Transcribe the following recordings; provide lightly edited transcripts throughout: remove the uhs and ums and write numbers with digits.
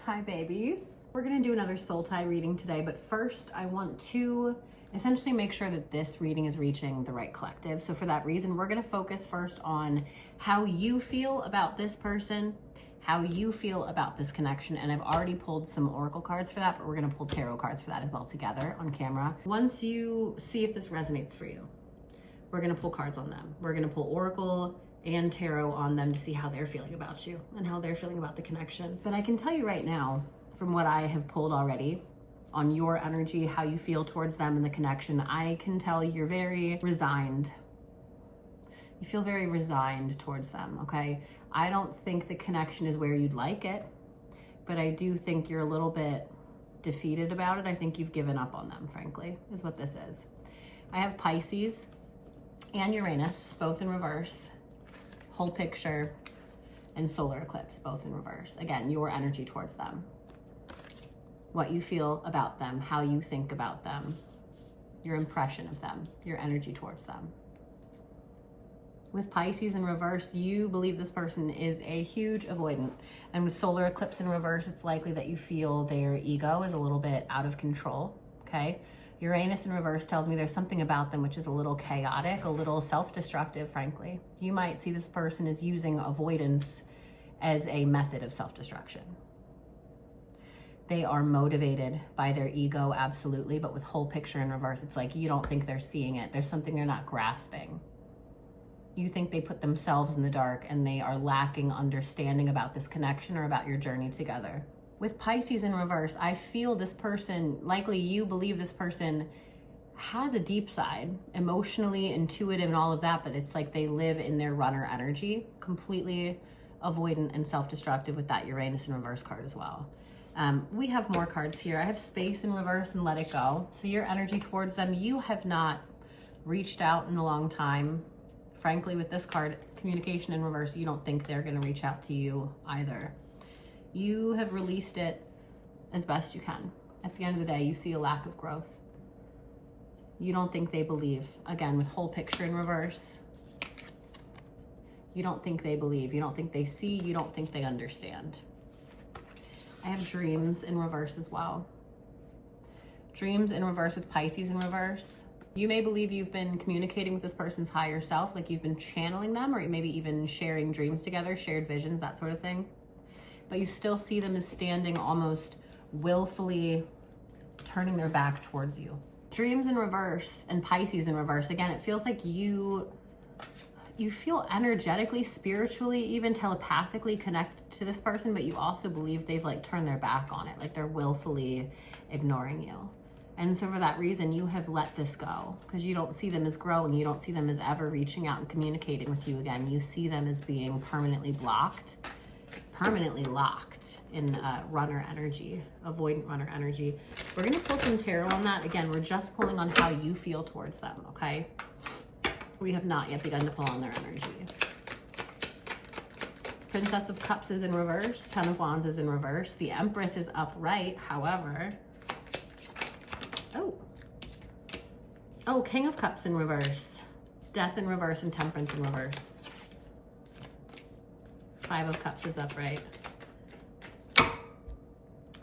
Hi babies. We're gonna do another soul tie reading today, but first I want to essentially make sure that this reading is reaching the right collective. So for that reason, we're gonna focus first on how you feel about this person, how you feel about this connection. And I've already pulled some oracle cards for that, but we're gonna pull tarot cards for that as well together on camera. Once you see if this resonates for you, we're gonna pull cards on them. We're gonna pull oracle and tarot on them to see how they're feeling about you and how they're feeling about the connection. But I can tell you right now, from what I have pulled already on your energy, how you feel towards them and the connection, I can tell you're very resigned. You feel very resigned towards them, okay? I don't think the connection is where you'd like it, but I do think you're a little bit defeated about it. I think you've given up on them, frankly, is what this is. I have Pisces and Uranus, both in reverse. Whole picture and solar eclipse, both in reverse. Again, your energy towards them, what you feel about them, how you think about them, your impression of them, your energy towards them. With Pisces in reverse, you believe this person is a huge avoidant. And with solar eclipse in reverse, it's likely that you feel their ego is a little bit out of control, okay? Uranus in reverse tells me there's something about them which is a little chaotic, a little self-destructive, frankly. You might see this person as using avoidance as a method of self-destruction. They are motivated by their ego, absolutely, but with whole picture in reverse, it's like you don't think they're seeing it. There's something they're not grasping. You think they put themselves in the dark and they are lacking understanding about this connection or about your journey together. With Pisces in reverse, I feel this person, likely you believe this person has a deep side, emotionally, intuitive and all of that, but it's like they live in their runner energy, completely avoidant and self-destructive with that Uranus in reverse card as well. We have more cards here. I have space in reverse and let it go. So your energy towards them, you have not reached out in a long time. Frankly, with this card, communication in reverse, you don't think they're gonna reach out to you either. You have released it as best you can. At the end of the day, you see a lack of growth. You don't think they believe. Again, with whole picture in reverse, you don't think they believe. You don't think they see. You don't think they understand. I have dreams in reverse as well. Dreams in reverse with Pisces in reverse. You may believe you've been communicating with this person's higher self, like you've been channeling them, or maybe even sharing dreams together, shared visions, that sort of thing. But you still see them as standing almost willfully turning their back towards you. Dreams in reverse and Pisces in reverse. Again, it feels like you feel energetically, spiritually, even telepathically connected to this person, but you also believe they've like turned their back on it, like they're willfully ignoring you. And so for that reason, you have let this go because you don't see them as growing. You don't see them as ever reaching out and communicating with you again. You see them as being permanently blocked, permanently locked in runner energy, avoidant runner energy. We're gonna pull some tarot on that. Again, we're just pulling on how you feel towards them, okay? We have not yet begun to pull on their energy. Princess of Cups is in reverse. Ten of Wands is in reverse. The Empress is upright, however. Oh, King of Cups in reverse. Death in reverse and Temperance in reverse. Five of Cups is upright.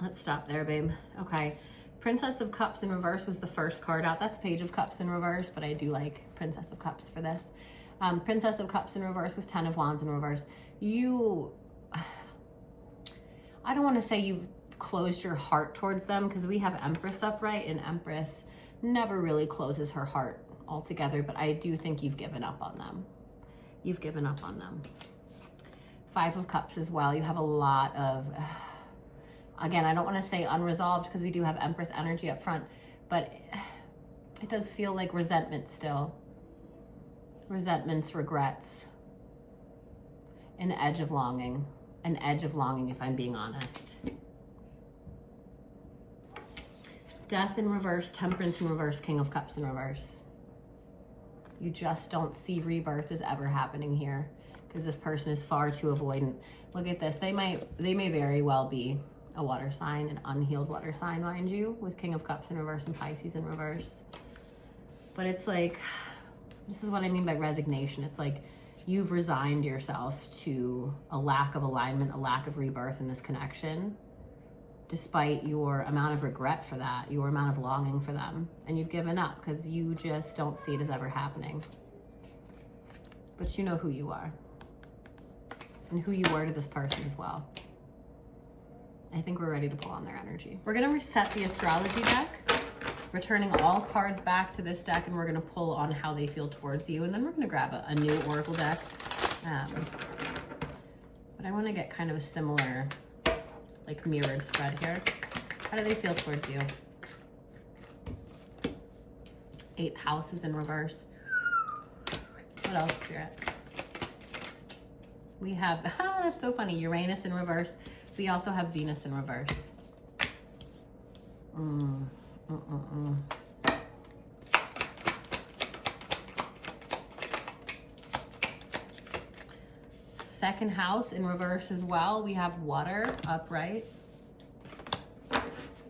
Let's stop there, babe. Okay. Princess of Cups in reverse was the first card out. That's Page of Cups in reverse, but I do like Princess of Cups for this. Princess of Cups in reverse with Ten of Wands in reverse. I don't want to say you've closed your heart towards them because we have Empress upright, and Empress never really closes her heart altogether, but I do think you've given up on them. You've given up on them. Five of Cups as well. You have a lot of, again, I don't want to say unresolved because we do have Empress energy up front, but it does feel like resentment still. Resentments, regrets, an edge of longing. An edge of longing, if I'm being honest. Death in reverse, Temperance in reverse, King of Cups in reverse. You just don't see rebirth as ever happening here because this person is far too avoidant. Look at this. They may very well be a water sign, an unhealed water sign, mind you, with King of Cups in reverse and Pisces in reverse. But it's like, this is what I mean by resignation. It's like you've resigned yourself to a lack of alignment, a lack of rebirth in this connection. despite your amount of regret for that, your amount of longing for them. And you've given up because you just don't see it as ever happening. But you know who you are and who you were to this person as well. I think we're ready to pull on their energy. We're gonna reset the astrology deck, returning all cards back to this deck, and we're gonna pull on how they feel towards you. And then we're gonna grab a new oracle deck. But I wanna get kind of a similar, like mirrored spread here. How do they feel towards you? 8th house is in reverse. What else, Spirit? We have, that's so funny, Uranus in reverse. We also have Venus in reverse. Second house in reverse as well. We have water upright.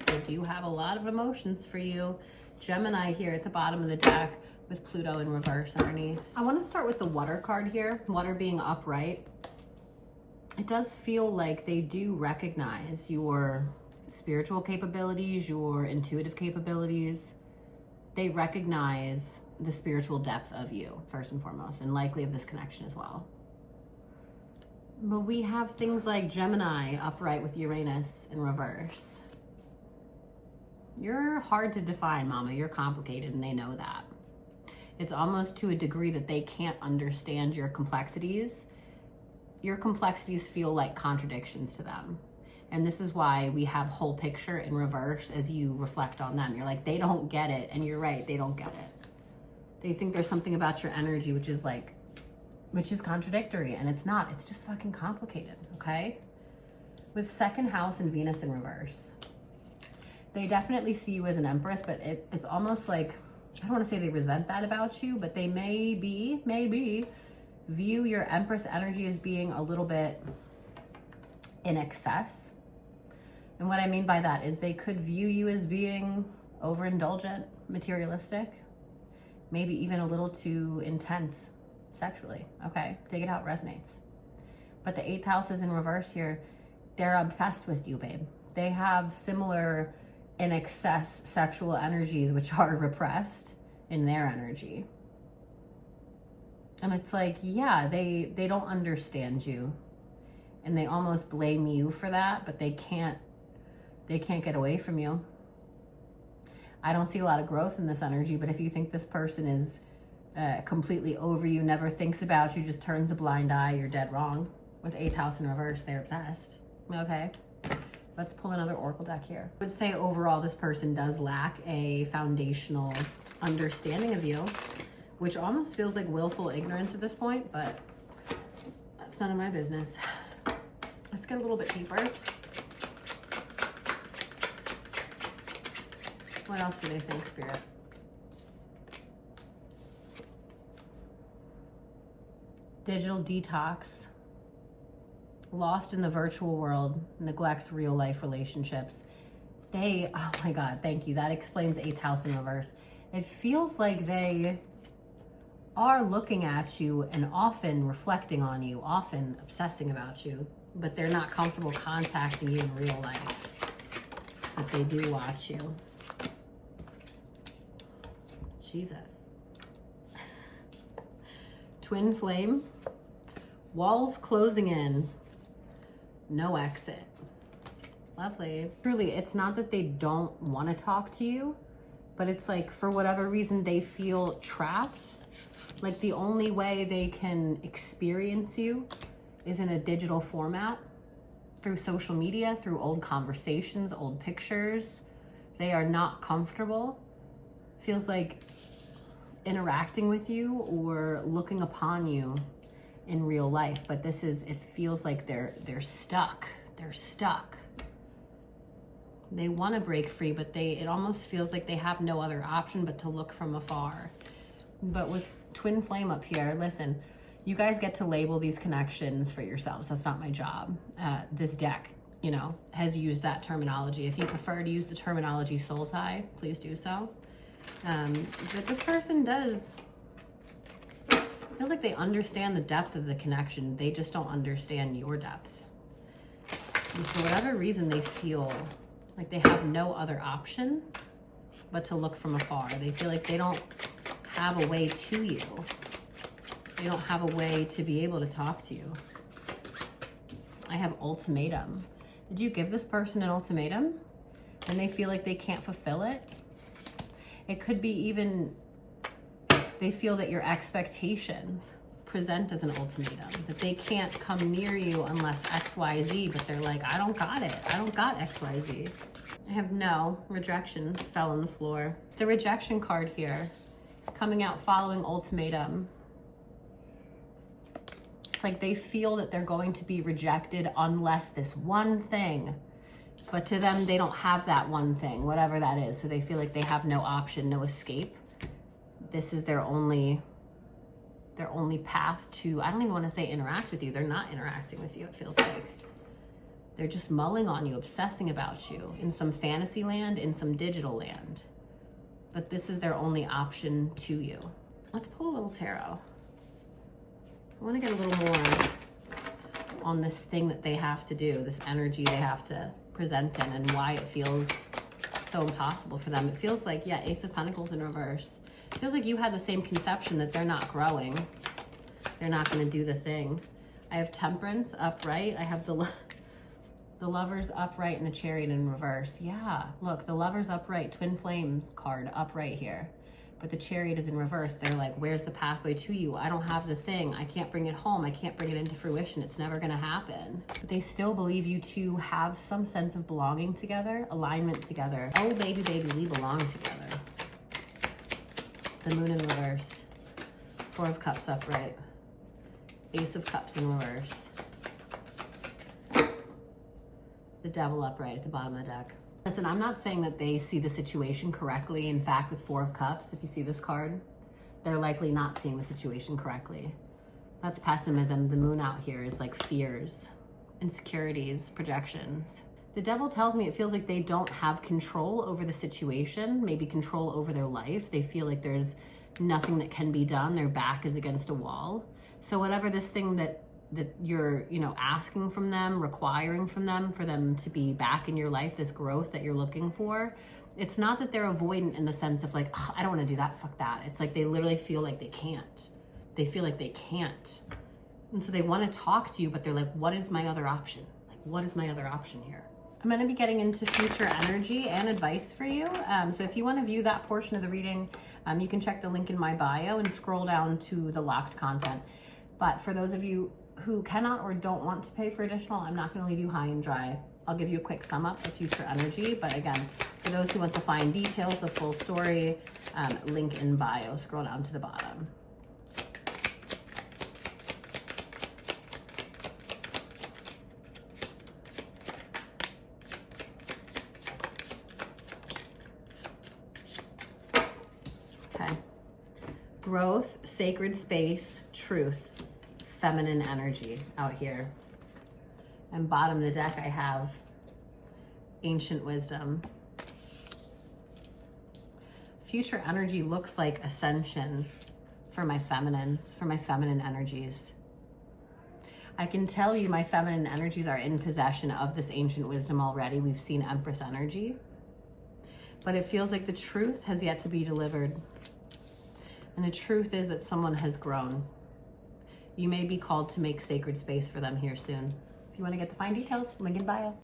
They do have a lot of emotions for you. Gemini here at the bottom of the deck with Pluto in reverse underneath. I want to start with the water card here. Water being upright. It does feel like they do recognize your spiritual capabilities, your intuitive capabilities. They recognize the spiritual depth of you, first and foremost, and likely of this connection as well. But we have things like Gemini upright with Uranus in reverse. You're hard to define, Mama. You're complicated, and they know that. It's almost to a degree that they can't understand your complexities. Your complexities feel like contradictions to them. And this is why we have whole picture in reverse as you reflect on them. You're like, they don't get it. And you're right, they don't get it. They think there's something about your energy which is contradictory, and it's not. It's just fucking complicated, okay? With second house and Venus in reverse, they definitely see you as an empress, but it's almost like, I don't want to say they resent that about you, but they maybe view your empress energy as being a little bit in excess. And what I mean by that is they could view you as being overindulgent, materialistic, maybe even a little too intense sexually, okay? Take it how it resonates. But the 8th house is in reverse here. They're obsessed with you, babe. They have similar in excess sexual energies which are repressed in their energy. And it's like, yeah, they don't understand you. And they almost blame you for that, but they can't get away from you. I don't see a lot of growth in this energy, but if you think this person is completely over you, never thinks about you, just turns a blind eye, you're dead wrong. With 8th house in reverse, they're obsessed. Okay, let's pull another oracle deck here. I would say overall this person does lack a foundational understanding of you, which almost feels like willful ignorance at this point, but that's none of my business. Let's get a little bit deeper. What else do they think, Spirit? Digital detox. Lost in the virtual world, neglects real life relationships. Oh my God, thank you. That explains 8th house in reverse. It feels like they are looking at you and often reflecting on you, often obsessing about you, but they're not comfortable contacting you in real life. But they do watch you. Jesus. Twin flame. Walls closing in. No exit. Lovely. Truly, it's not that they don't want to talk to you, but it's like for whatever reason they feel trapped. Like the only way they can experience you is in a digital format, through social media, through old conversations, old pictures. They are not comfortable. Feels like interacting with you or looking upon you in real life, but it feels like they're stuck. They're stuck. They want to break free, but it almost feels like they have no other option but to look from afar. But with twin flame up here, listen, you guys get to label these connections for yourselves. That's not my job. This deck, has used that terminology. If you prefer to use the terminology soul tie, please do so. But this person feels like they understand the depth of the connection. They just don't understand your depth. And for whatever reason, they feel Like they have no other option but to look from afar. They feel like they don't have a way to you. They don't have a way to be able to talk to you. I have ultimatum. Did you give this person an ultimatum and they feel like they can't fulfill it? It could be even they feel that your expectations present as an ultimatum, that they can't come near you unless X, Y, Z, but they're like, I don't got it. I don't got X, Y, Z. I have no, rejection fell on the floor. The rejection card here, coming out following ultimatum. It's like they feel that they're going to be rejected unless this one thing, but to them, they don't have that one thing, whatever that is. So they feel like they have no option, no escape. This is their only path to, I don't even want to say interact with you. They're not interacting with you, it feels like. They're just mulling on you, obsessing about you in some fantasy land, in some digital land. But this is their only option to you. Let's pull a little tarot. I want to get a little more on this thing that they have to do, this energy they have to present in, and why it feels so impossible for them. It feels like, yeah, Ace of Pentacles in reverse. It feels like you had the same conception that they're not growing. They're not going to do the thing. I have Temperance upright. I have the Lovers upright and the Chariot in reverse. Yeah, look, the Lovers upright, Twin Flames card upright here. But the Chariot is in reverse. They're like, where's the pathway to you? I don't have the thing. I can't bring it home. I can't bring it into fruition. It's never going to happen. But they still believe you two have some sense of belonging together, alignment together. Oh, baby, baby, we belong together. The Moon in reverse. Four of Cups upright. Ace of Cups in reverse. The Devil upright at the bottom of the deck. Listen, I'm not saying that they see the situation correctly. In fact, with Four of Cups, if you see this card, they're likely not seeing the situation correctly. That's pessimism. The Moon out here is like fears, insecurities, projections. The Devil tells me it feels like they don't have control over the situation, maybe control over their life. They feel like there's nothing that can be done. Their back is against a wall. So whatever this thing that you're, asking from them, requiring from them, for them to be back in your life, this growth that you're looking for, it's not that they're avoidant in the sense of like, oh, I don't want to do that, fuck that. It's like they literally feel like they can't. They feel like they can't. And so they want to talk to you, but they're like, what is my other option? Like, what is my other option here? I'm going to be getting into future energy and advice for you. So if you want to view that portion of the reading, you can check the link in my bio and scroll down to the locked content. But for those of you who cannot or don't want to pay for additional, I'm not going to leave you high and dry. I'll give you a quick sum up of future energy. But again, for those who want to find details, the full story, link in bio. Scroll down to the bottom. Okay. Growth, sacred space, truth. Feminine energy out here. And bottom of the deck, I have ancient wisdom. Future energy looks like ascension for my feminines, for my feminine energies. I can tell you my feminine energies are in possession of this ancient wisdom already. We've seen Empress energy, but it feels like the truth has yet to be delivered. And the truth is that someone has grown. You may be called to make sacred space for them here soon. If you want to get the fine details, link in bio.